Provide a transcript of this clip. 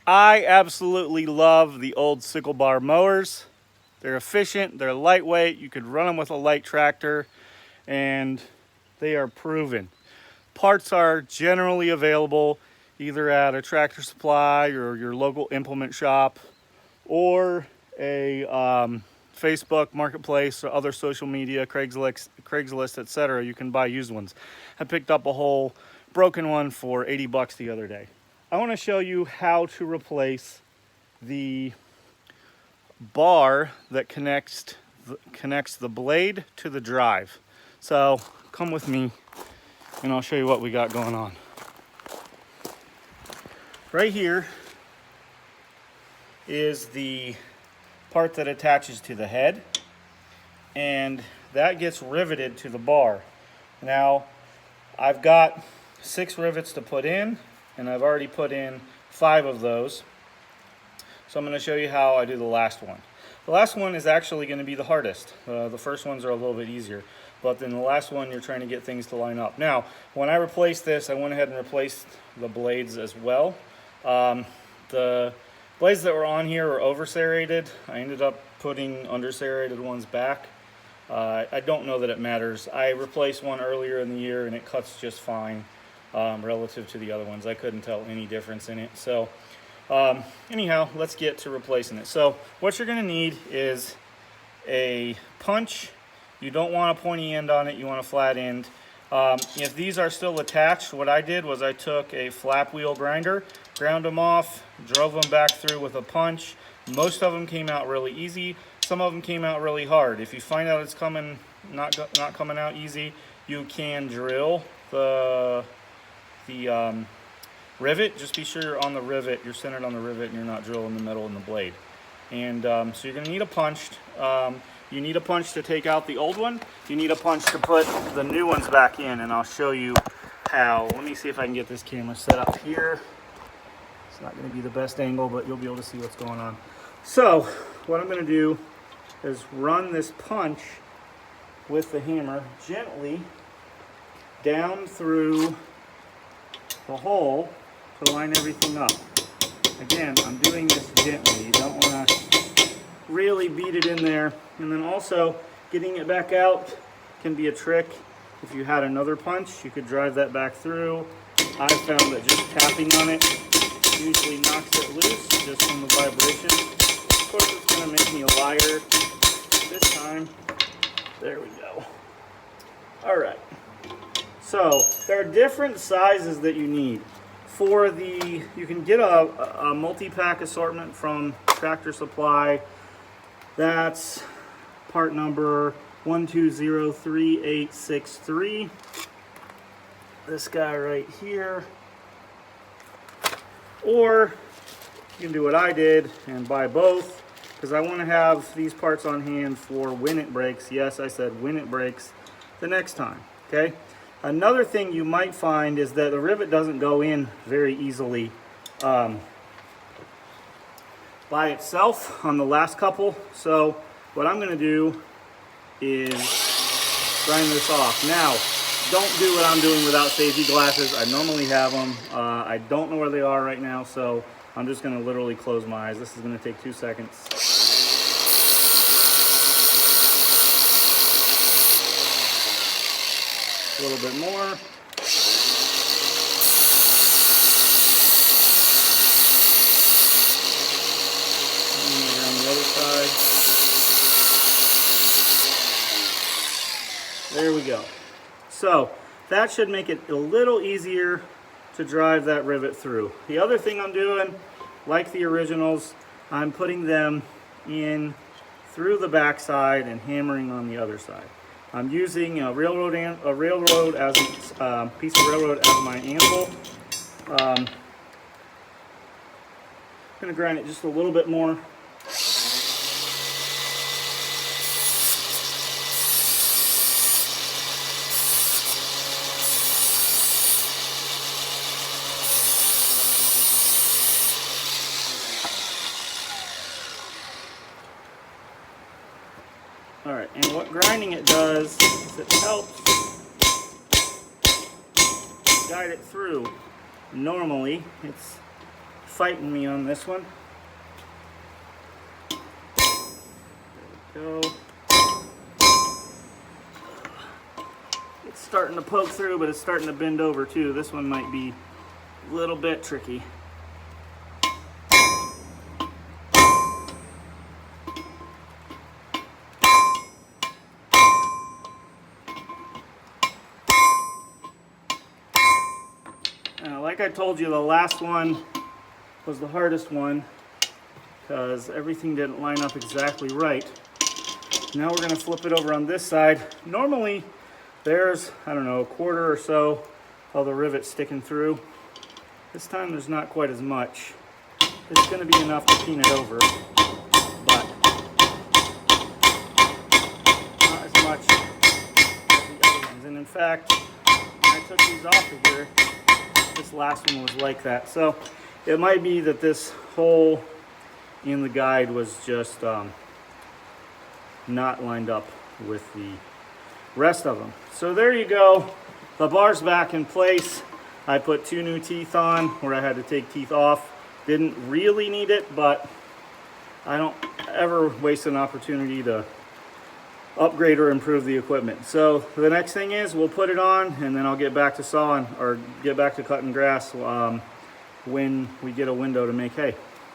I absolutely love the old sickle bar mowers. They're efficient, they're lightweight, you could run them with a light tractor, and they are proven. Parts are generally available either at a Tractor Supply or your local implement shop, or a Facebook marketplace or other social media, Craigslist, etc. You can buy used ones. I picked up a whole broken one for 80 bucks the other day. I want to show you how to replace the bar that connects the blade to the drive. So come with me and I'll show you what we got going on. Right here is the part that attaches to the head, and that gets riveted to the bar. Now I've got 6 rivets to put in, and I've already put in 5 of those. So I'm going to show you how I do the last one. The last one is actually going to be the hardest. The first ones are a little bit easier, but then the last one you're trying to get things to line up. Now, when I replaced this, I went ahead and replaced the blades as well. The blades that were on here were over-serrated. I ended up putting under-serrated ones back. I don't know that it matters. I replaced one earlier in the year and it cuts just fine relative to the other ones. I couldn't tell any difference in it. So anyhow, let's get to replacing it. So what you're going to need is a punch. You don't want a pointy end on it, you want a flat end. If these are still attached, what I did was I took a flap wheel grinder, ground them off, drove them back through with a punch. Most of them came out really easy. Some of them came out really hard. If you find out it's not coming out easy, you can drill the rivet. Just be sure you're on the rivet, you're centered on the rivet, and you're not drilling the metal in the blade. And so you're going to need a punch. You need a punch to take out the old one. You need a punch to put the new ones back in, and I'll show you how. Let me see if I can get this camera set up here. It's not going to be the best angle, but you'll be able to see what's going on. So what I'm going to do is run this punch with the hammer gently down through the hole to line everything up. Again, I'm doing this gently. You don't want to really beat it in there. And then also getting it back out can be a trick. If you had another punch, you could drive that back through. I found that just tapping on it usually knocks it loose just from the vibration. Of course, it's going to make me a liar this time. There we go. All right. So there are different sizes that you need. You can get a multi-pack assortment from Tractor Supply. That's part number 1203863. This guy right here. Or you can do what I did and buy both, because I want to have these parts on hand for when it breaks. Yes, I said when it breaks the next time. Okay. Another thing you might find is that the rivet doesn't go in very easily by itself on the last couple. So what I'm going to do is grind this off. Now, don't do what I'm doing without safety glasses. I normally have them. I don't know where they are right now, so I'm just going to literally close my eyes. This is going to take 2 seconds. A little bit more. And on the other side. There we go. So that should make it a little easier to drive that rivet through. The other thing I'm doing, like the originals, I'm putting them in through the back side and hammering on the other side. I'm using a railroad as piece of railroad as my anvil. I'm going to grind it just a little bit more. Alright, and what grinding it does is it helps guide it through. Normally, it's fighting me on this one. There we go. It's starting to poke through, but it's starting to bend over too. This one might be a little bit tricky. Like I told you, the last one was the hardest one because everything didn't line up exactly right. Now we're going to flip it over on this side. Normally there's, I don't know, a quarter or so of the rivet sticking through. This time there's not quite as much. It's going to be enough to peen it over, but not as much as the other ones. And in fact, when I took these off of here, this last one was like that. So it might be that this hole in the guide was just not lined up with the rest of them. So there you go. The bar's back in place. I put 2 new teeth on where I had to take teeth off. Didn't really need it, but I don't ever waste an opportunity to upgrade or improve the equipment. So the next thing is we'll put it on, and then I'll get back to sawing or get back to cutting grass when we get a window to make hay.